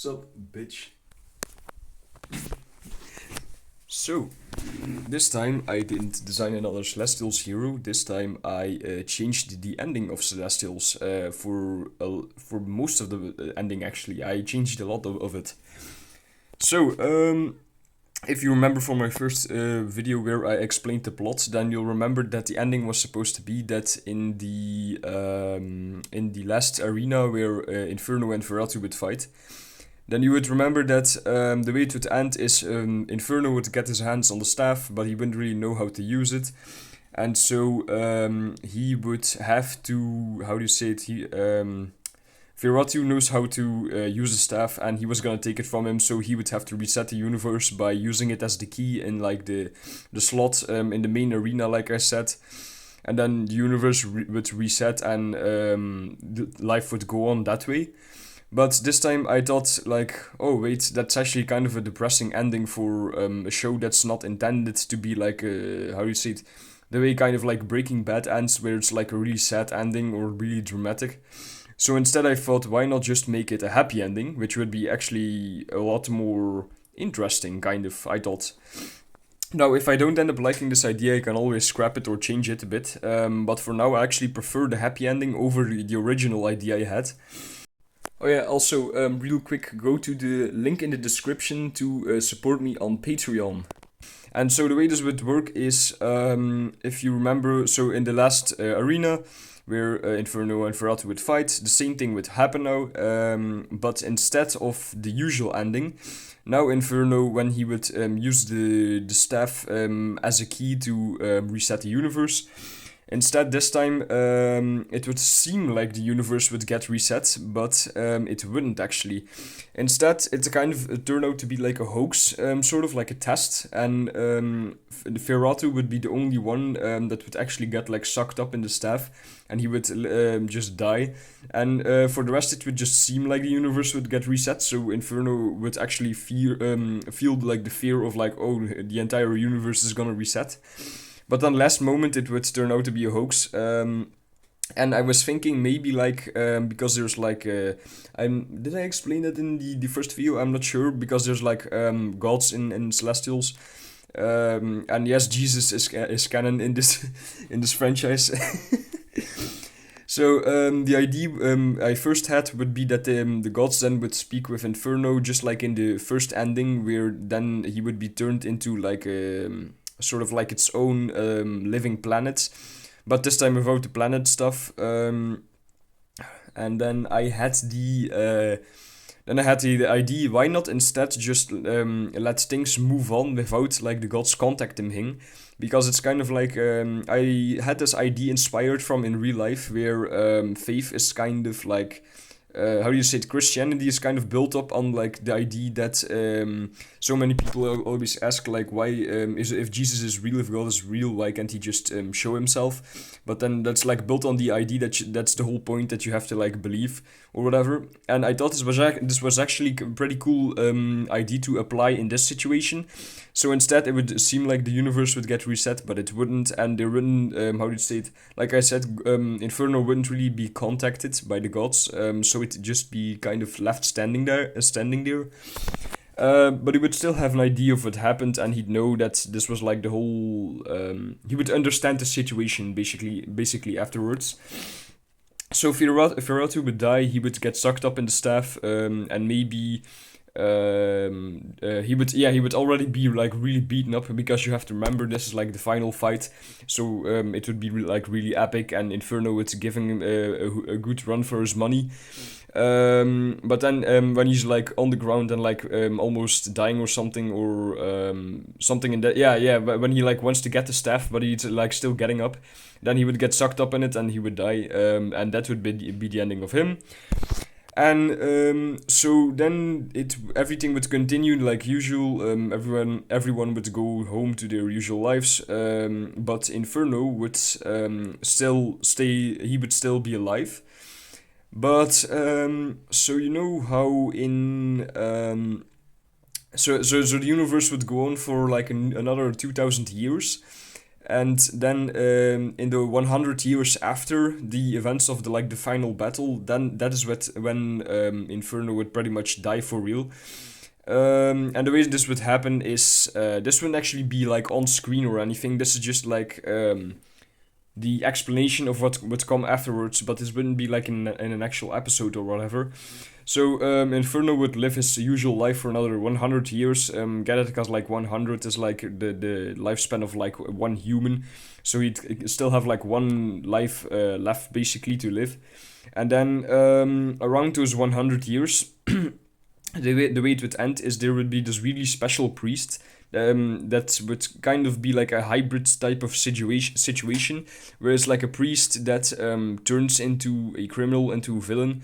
Sup, bitch. So, this time I didn't design another Celestials hero. This time I changed the ending of Celestials for most of the ending. Actually, I changed a lot of it. So, if you remember from my first video where I explained the plot, then you'll remember that the ending was supposed to be that in the last arena where Inferno and Veratu would fight. Then you would remember that the way it would end is Inferno would get his hands on the staff, but he wouldn't really know how to use it. And so he would have to, how do you say it? Veratu knows how to use the staff, and he was gonna take it from him, so he would have to reset the universe by using it as the key in like the slot in the main arena, like I said. And then the universe would reset, and life would go on that way. But this time I thought, like, oh wait, that's actually kind of a depressing ending for a show that's not intended to be like a, how do you say it, the way kind of like Breaking Bad ends, where it's like a really sad ending or really dramatic. So instead I thought, why not just make it a happy ending, which would be actually a lot more interesting, kind of, I thought. Now, if I don't end up liking this idea, I can always scrap it or change it a bit. But for now, I actually prefer the happy ending over the original idea I had. Oh yeah, also, real quick, go to the link in the description to support me on Patreon. And so the way this would work is, if you remember, so in the last arena, where Inferno and Veratu would fight, the same thing would happen now, but instead of the usual ending, now Inferno, when he would use the staff as a key to reset the universe, instead, this time, it would seem like the universe would get reset, but it wouldn't actually. Instead, it kind of turned out to be like a hoax, sort of like a test, and Veratu would be the only one that would actually get like sucked up in the staff, and he would just die. And for the rest, it would just seem like the universe would get reset, so Inferno would actually feel like the fear of like, oh, the entire universe is gonna reset. But then last moment it would turn out to be a hoax. And I was thinking maybe like because there's like did I explain that in the first video? I'm not sure, because there's like gods in Celestials. And yes, Jesus is canon in this in this franchise. So the idea I first had would be that the gods then would speak with Inferno, just like in the first ending, where then he would be turned into like sort of like its own living planet, but this time without the planet stuff. And then I had the idea, why not instead just let things move on without like the gods contacting him, because it's kind of like I had this idea inspired from in real life, where faith is kind of like how do you say it? Christianity is kind of built up on like the idea that so many people always ask like, why is if Jesus is real, if God is real, why can't he just show himself? But then that's like built on the idea that that's the whole point, that you have to like believe or whatever. And I thought this was actually a pretty cool idea to apply in this situation. So instead, it would seem like the universe would get reset, but it wouldn't, and there wouldn't, how do you say it? Like I said, Inferno wouldn't really be contacted by the gods, so it'd just be kind of left standing there. But he would still have an idea of what happened, and he'd know that this was like the whole. He would understand the situation basically afterwards. So if Ferratu would die, he would get sucked up in the staff, and maybe he would already be like really beaten up, because you have to remember this is like the final fight, so it would be like really epic, and Inferno would giving him a good run for his money. But then when he's like on the ground and like almost dying or something, or something in that, when he like wants to get the staff but he's like still getting up, then he would get sucked up in it and he would die, and that would be the ending of him. And so then everything would continue like usual. Everyone would go home to their usual lives. But Inferno would still stay. He would still be alive. But so you know how in so the universe would go on for like another 2,000 years. And then in the 100 years after the events of the final battle, then that is when Inferno would pretty much die for real. And the way this would happen is this wouldn't actually be like on screen or anything. This is just like the explanation of what would come afterwards, but this wouldn't be like in an actual episode or whatever. So Inferno would live his usual life for another 100 years. Get it? Because like 100 is like the lifespan of like one human. So he'd still have like one life left basically to live. And then around those 100 years, the way it would end is there would be this really special priest that would kind of be like a hybrid type of situation where it's like a priest that turns into a criminal, into a villain.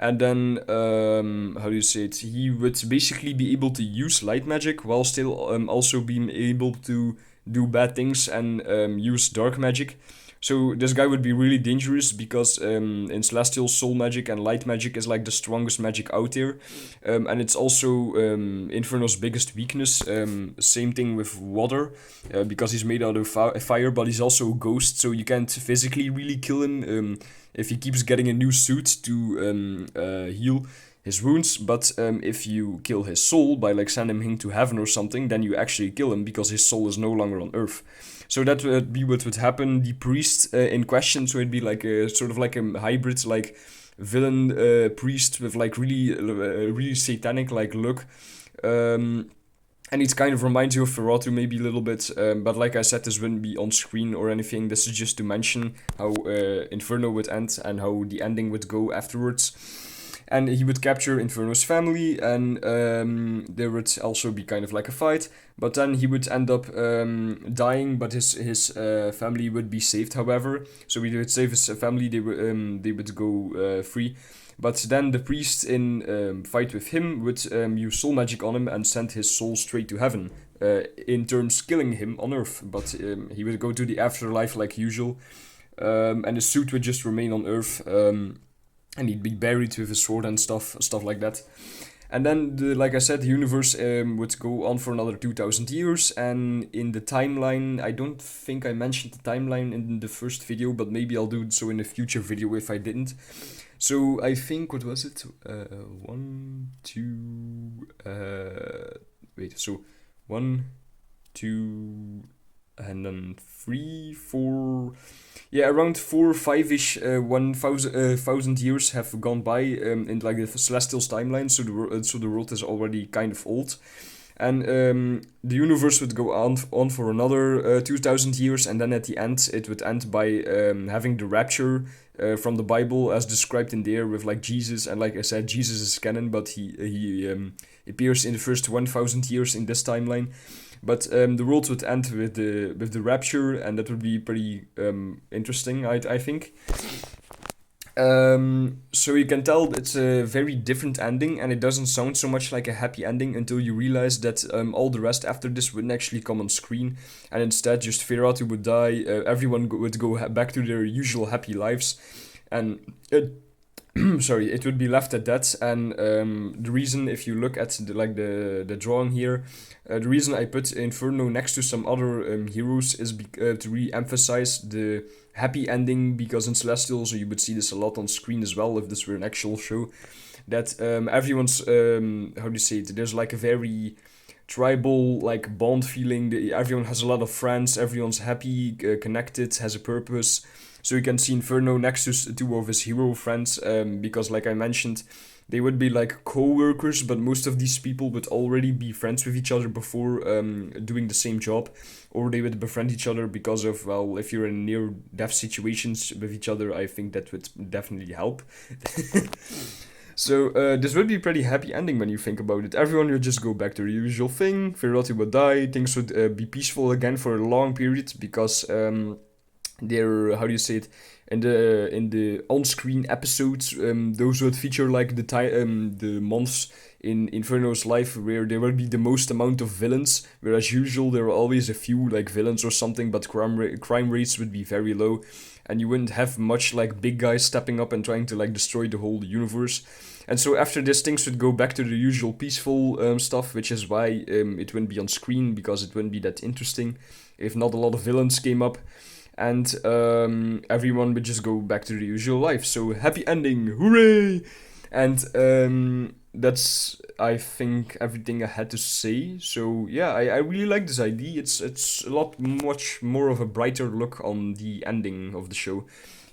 And then, how do you say it? He would basically be able to use light magic while still also being able to do bad things and use dark magic. So this guy would be really dangerous because in Celestial, soul magic and light magic is like the strongest magic out there. And it's also Inferno's biggest weakness. Same thing with water, because he's made out of fire, but he's also a ghost, so you can't physically really kill him if he keeps getting a new suit to heal his wounds. But if you kill his soul by like sending him to heaven or something, then you actually kill him because his soul is no longer on Earth. So that would be what would happen. The priest in question, so it'd be like a sort of like a hybrid, like villain priest with like really satanic like look. And it kind of reminds you of Ferratu maybe a little bit, but like I said, this wouldn't be on screen or anything. This is just to mention how Inferno would end and how the ending would go afterwards. And he would capture Inferno's family, and there would also be kind of like a fight. But then he would end up dying, but his family would be saved, however. So he would save his family, they would go free. But then the priest in fight with him would use soul magic on him and send his soul straight to heaven, in turns killing him on Earth. But he would go to the afterlife like usual, and his suit would just remain on Earth. And he'd be buried with his sword and stuff like that. And then, like I said, the universe would go on for another 2,000 years. And in the timeline, I don't think I mentioned the timeline in the first video, but maybe I'll do so in a future video if I didn't. So I think, what was it? 1, 2... so 1, 2... and then 3, 4... Yeah, around 4 or 5-ish 1,000 years have gone by in like the Celestial's timeline, so the world is already kind of old. And the universe would go on for another 2,000 years, and then at the end it would end by having the rapture from the Bible as described in there with like Jesus. And like I said, Jesus is canon, but he appears in the first 1,000 years in this timeline. But the world would end with the rapture, and that would be pretty interesting, I think. So you can tell it's a very different ending, and it doesn't sound so much like a happy ending until you realize that all the rest after this wouldn't actually come on screen, and instead just Ferratu would die, everyone would go back to their usual happy lives, and it would be left at that. And the reason, if you look at the drawing here, the reason I put Inferno next to some other heroes is to re-emphasize the happy ending, because in Celestial, so you would see this a lot on screen as well if this were an actual show, that everyone's, how do you say it, there's like a very tribal like bond feeling. Everyone has a lot of friends, everyone's happy, connected, has a purpose. So you can see Inferno next to two of his hero friends, because like I mentioned, they would be like co-workers, but most of these people would already be friends with each other before doing the same job, or they would befriend each other because of, well, if you're in near-death situations with each other, I think that would definitely help. So this would be a pretty happy ending when you think about it. Everyone would just go back to the usual thing, Ferratu would die, things would be peaceful again for a long period, because their, how do you say it, in the on-screen episodes, those would feature like the months in Inferno's life where there will be the most amount of villains, whereas usual there are always a few like villains or something, but crime rates would be very low, and you wouldn't have much like big guys stepping up and trying to like destroy the whole universe. And so after this, things would go back to the usual peaceful stuff, which is why it wouldn't be on screen, because it wouldn't be that interesting if not a lot of villains came up, and everyone would just go back to the usual life. So happy ending, hooray! And that's, I think, everything I had to say. So yeah, I really like this idea. It's a lot much more of a brighter look on the ending of the show,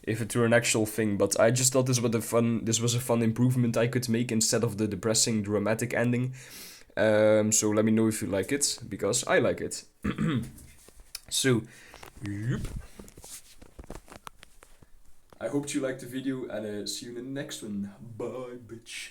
if it were an actual thing. But I just thought this was a fun improvement I could make instead of the depressing dramatic ending. So let me know if you like it, because I like it. So, yep. I hope you liked the video, and see you in the next one. Bye, bitch.